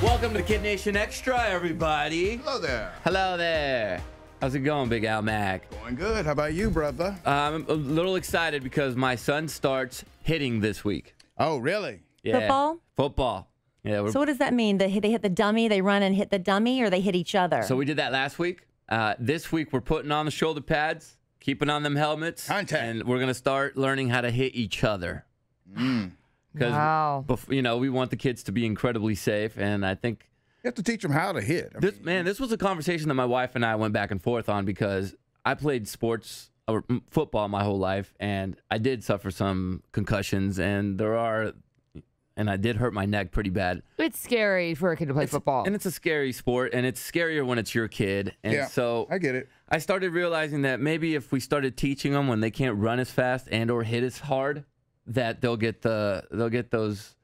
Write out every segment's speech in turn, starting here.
Welcome to KiddNation Extra, everybody. Hello there. Hello there. How's it going, Big Al Mac? Going good. How about you, brother? I'm a little excited because my son starts hitting this week. Oh, really? Yeah. Football? Football. Yeah. So what does that mean? They hit the dummy, they run and hit the dummy, or they hit each other? So we did that last week. This week we're putting on the shoulder pads, keeping on them helmets. Contact. And we're going to start learning how to hit each other. Because, Wow. we want the kids to be incredibly safe, and I think You have to teach them how to hit. this was a conversation that my wife and I went back and forth on because I played sports or football my whole life, and I did suffer some concussions, and I did hurt my neck pretty bad. It's scary for a kid to play football. And it's a scary sport, and it's scarier when it's your kid. And Yeah, so I get it. I started realizing that maybe if we started teaching them when they can't run as fast and or hit as hard, that they'll get those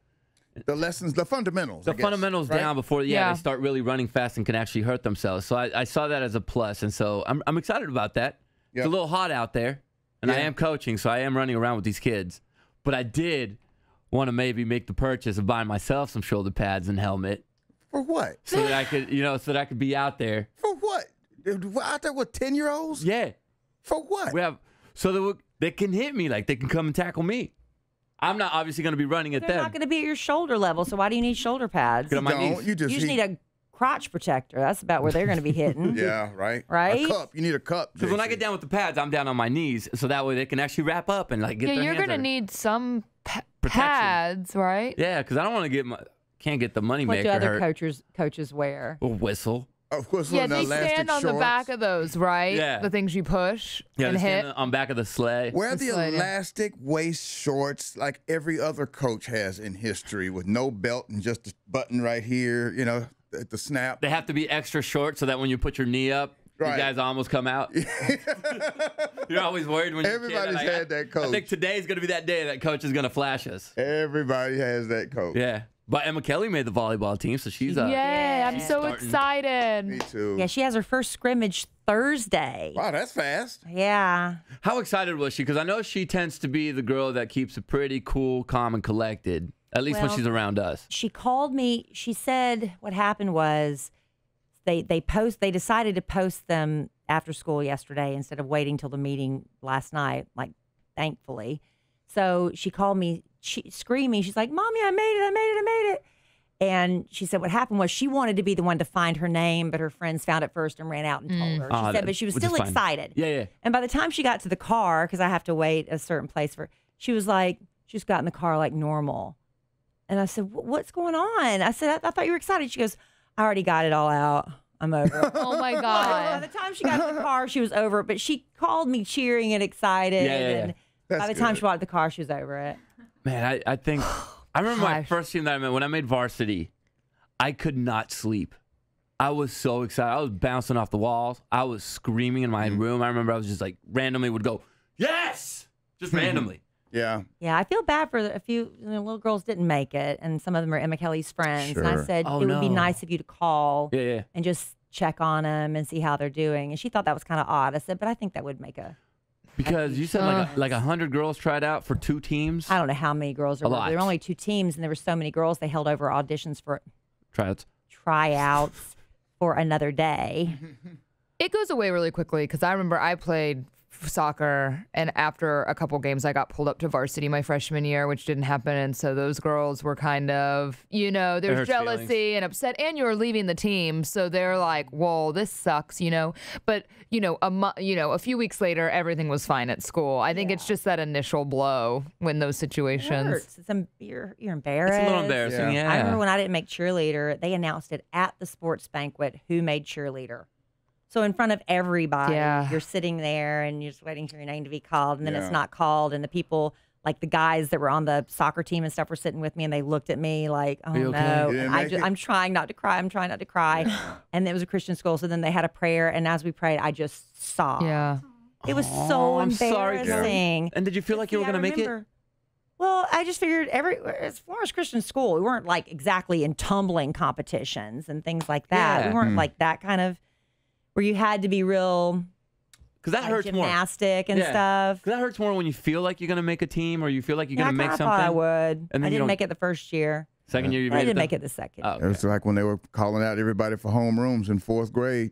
The lessons, the fundamentals. I guess, fundamentals right? down before they start really running fast and can actually hurt themselves. So I saw that as a plus, and so I'm excited about that. It's Yep. a little hot out there, and I Yeah. am coaching, so I am running around with these kids. But I did want to maybe make the purchase of buying myself some shoulder pads and helmet For what? so that I could be out there. For what? Out there with 10-year-olds? Yeah, For what? we have so that they can hit me, like they can come and tackle me. I'm not obviously going to be running at They're them. not going to be at your shoulder level, so why do you need shoulder pads? Get on my Don't. knees. You just You just need a crotch protector. That's about where they're going to be hitting. Yeah, right. Right? A cup. You need a cup. Because when I JC. get down with the pads, I'm down on my knees, so that way they can actually wrap up and like get yeah, their you're hands gonna on it. need some Protection. pads, right? Yeah, because I don't want to can't get the money What maker do other hurt. coaches wear? A whistle. Of course, Yeah, the they elastic stand on shorts. the back of those, right? Yeah. The things you push Yeah, and they hit. stand on back of the sleigh. Wear the Sliding. elastic waist shorts like every other coach has in history with no belt and just a button right here, at the snap. They have to be extra short so that when you put your knee up, Right. you guys almost come out. You're always worried when you're a kid. Everybody's Like, had that I coach. think today's going to be that day that coach is going to flash us. Everybody has that coach. Yeah. But Emma Kelly made the volleyball team, so she's up. Yay, I'm so Starting. excited. Me too. Yeah, she has her first scrimmage Thursday. Wow, that's fast. Yeah. How excited was she? Because I know she tends to be the girl that keeps it pretty cool, calm, and collected, at least when Well, she's around us. She called me. She said what happened was they decided to post them after school yesterday instead of waiting till the meeting last night, like thankfully. So she called me screaming. She's like, "Mommy, I made it. And she said what happened was she wanted to be the one to find her name, but her friends found it first and ran out and told her. She said, but she was which is still fine. excited. Yeah. And by the time she got to the car, because I have to wait a certain place she was like, she just got in the car like normal. And I said, what's going on? I said, I thought you were excited. She goes, I already got it all out. I'm over it. Oh my By God. the time she got in the car, she was over it. But she called me cheering and excited. Yeah. And by That's the time good. she bought the car, she was over it. Man, I think I remember my Gosh. first team that I made when I made varsity. I could not sleep. I was so excited. I was bouncing off the walls. I was screaming in my room. I remember I was just like randomly would go, yes, just randomly. Yeah. Yeah, I feel bad for a few little girls didn't make it, and some of them are Emma Kelly's friends. And I Sure. said Oh, it would be no. nice of you to call Yeah. and just check on them and see how they're doing. And she thought that was kind of odd. I said, but I think that would make Because you said like 100 girls tried out for 2 teams. I don't know how many girls there A were. lot. There were only 2 teams, and there were so many girls. They held over auditions for Tryouts. tryouts for another day. It goes away really quickly because I remember I played soccer, and after a couple games I got pulled up to varsity my freshman year, which didn't happen. And so those girls were kind of, there's hurts jealousy feelings. and upset, and you're leaving the team, so they're like, whoa, this sucks, but a few weeks later everything was fine at school. I think it's just that initial blow when those It situations. hurts. You're embarrassed. It's a little embarrassing. Yeah. I remember when I didn't make cheerleader, they announced it at the sports banquet who made cheerleader. So in front of everybody, Yeah. you're sitting there and you're just waiting for your name to be called, and then Yeah. it's not called, and the people, like the guys that were on the soccer team and stuff, were sitting with me, and they looked at me like, "Oh you okay? no!" You didn't And make it? I'm trying not to cry. I'm trying not to cry. And it was a Christian school, so then they had a prayer, and as we prayed, I just sobbed. Yeah. It was so I'm sorry, embarrassing. And did you feel like you were See, I going to make it? remember- Well, I just figured as far as Christian school, we weren't like exactly in tumbling competitions and things like that. Yeah. We weren't like that kind of where you had to be real Because that like, hurts more. gymnastic and Yeah. stuff. 'Cause that hurts more when you feel like you're going to make a team or you feel like you're Yeah, I going to make kinda something. thought I would. and then I you didn't don't- make it the first year. Second year you I made didn't it? make it the second. Oh, It was like when they were calling out everybody for homerooms in 4th grade,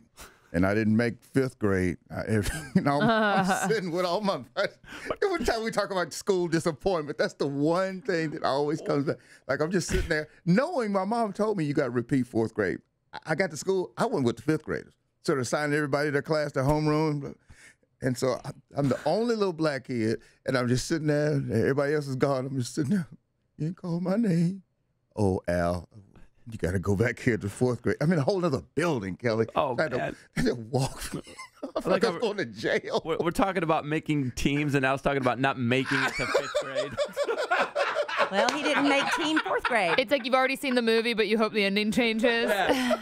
and I didn't make 5th grade. I'm sitting with all my friends. Every time we talk about school disappointment, that's the one thing that always comes back. Like, I'm just sitting there knowing my mom told me you got to repeat 4th grade. I got to school, I went with the 5th graders. So they're assigning everybody their class, their homeroom. And so I'm the only little black kid, and I'm just sitting there. Everybody else is gone. I'm just sitting there. You didn't call my name. Oh, Al, you got to go back here to 4th grade. I'm in a whole other building, Kelly. Oh, I man. had to walk. I feel like I'm going to jail. We're talking about making teams, and I was talking about not making it to 5th grade. Well, he didn't make team 4th grade. It's like you've already seen the movie, but you hope the ending changes. Yeah.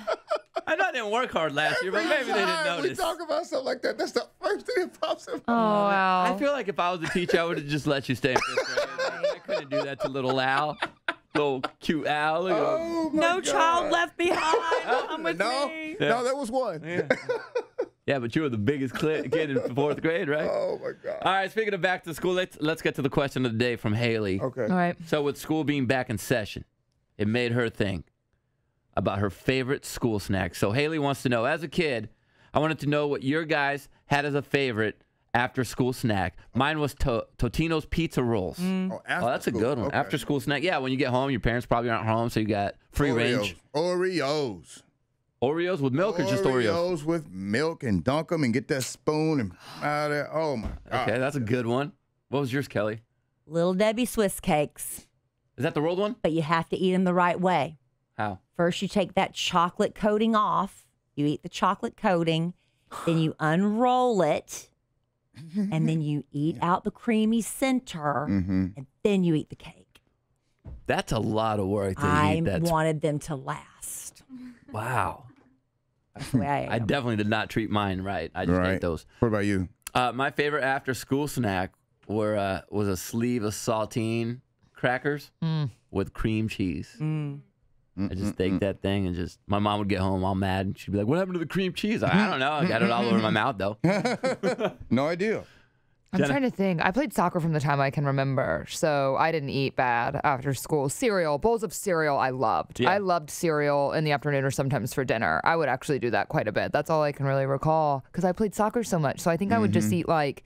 I know I didn't work hard last year, but maybe they didn't Time we notice. talk about something like that. That's the first thing that pops in. Oh, wow. I feel like if I was a teacher, I would have just let you stay in 5th grade. I couldn't do that to little Al. Little cute Al. Look at him. Oh, my No God. child left behind. Come with No, me. no, there was one. Yeah, but you were the biggest kid in 4th grade, right? Oh, my God. All right, speaking of back to school, let's get to the question of the day from Haley. Okay. All right. So with school being back in session, it made her think about her favorite school snack. So Haley wants to know, as a kid, I wanted to know what your guys had as a favorite after school snack. Mine was Totino's pizza rolls. Oh, That's a school. good one. Okay. After school snack. Yeah, when you get home, your parents probably aren't home, so you got free range. Oreos. Oreos with milk or just Oreos? Oreos with milk and dunk them and get that spoon and out of there. Oh, my God. Okay, that's a good one. What was yours, Kelly? Little Debbie Swiss cakes, Is that the rolled one? but you have to eat them the right way. How? First, you take that chocolate coating off. You eat the chocolate coating. Then you unroll it. And then you eat out the creamy center. And then you eat the cake. That's a lot of work to I eat. That's wanted them to last. wow. That's the way I ate I 'em. definitely did not treat mine right. I just Right. ate those. What about you? My favorite after school snack was a sleeve of saltine crackers with cream cheese. I just take that thing and just, my mom would get home all mad and she'd be like, what happened to the cream cheese? I don't know. I got it all over my mouth though. No idea. I'm trying to think. I played soccer from the time I can remember, so I didn't eat bad after school. Cereal, bowls of cereal I loved. Yeah. I loved cereal in the afternoon or sometimes for dinner. I would actually do that quite a bit. That's all I can really recall because I played soccer so much. So I think I would just eat like,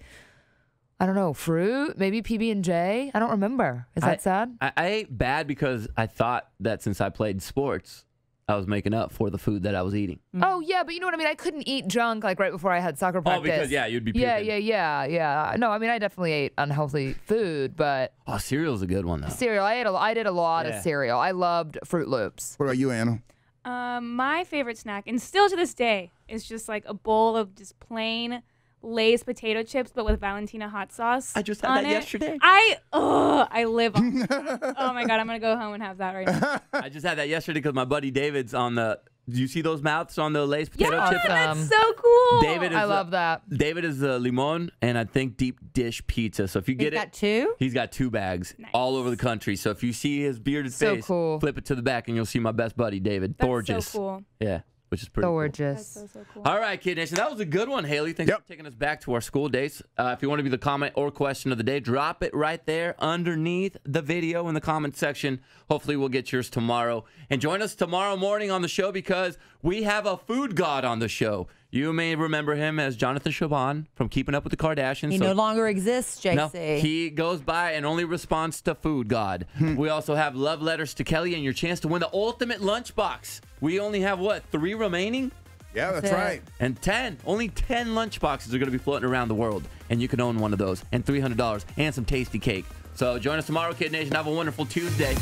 I don't know, fruit, maybe PB&J. I don't remember. Is that sad? I ate bad because I thought that since I played sports, I was making up for the food that I was eating. Oh, yeah, but you know what I mean? I couldn't eat junk like right before I had soccer practice. Oh, because, yeah, you'd be Yeah, puking. yeah. No, I mean, I definitely ate unhealthy food, but Oh, cereal's a good one though. cereal, I did a lot Yeah. of cereal. I loved Fruit Loops. What about you, Anna? My favorite snack, and still to this day, is just like a bowl of just plain Lay's potato chips, but with Valentina hot sauce. I just had on that it. yesterday. I live on that. Oh my God, I'm going to go home and have that right now. I just had that yesterday because my buddy David's on the, do you see those mouths on the Lay's potato Yeah, chip? that's so cool. David is I love that. David is the limon and I think deep dish pizza. So if you He's get it, got two? he's got 2 bags Nice. all over the country. So if you see his bearded So face, cool. flip it to the back and you'll see my best buddy David. That's Gorgeous. so cool. Yeah, which is pretty cool. That's Gorgeous. so cool. All right, Kid Nation. That was a good one, Haley. Thanks Yep. for taking us back to our school days. If you want to be the comment or question of the day, drop it right there underneath the video in the comment section. Hopefully, we'll get yours tomorrow. And join us tomorrow morning on the show because we have a food god on the show. You may remember him as Jonathan Chaban from Keeping Up with the Kardashians. He So- no longer exists, JC. no, he goes by and only responds to Food God. We also have love letters to Kelly and your chance to win the ultimate lunchbox. We only have, 3 remaining? Yeah, that's That's it. right. And only 10 lunchboxes are going to be floating around the world. And you can own one of those. And $300 and some tasty cake. So join us tomorrow, Kid Nation. Have a wonderful Tuesday.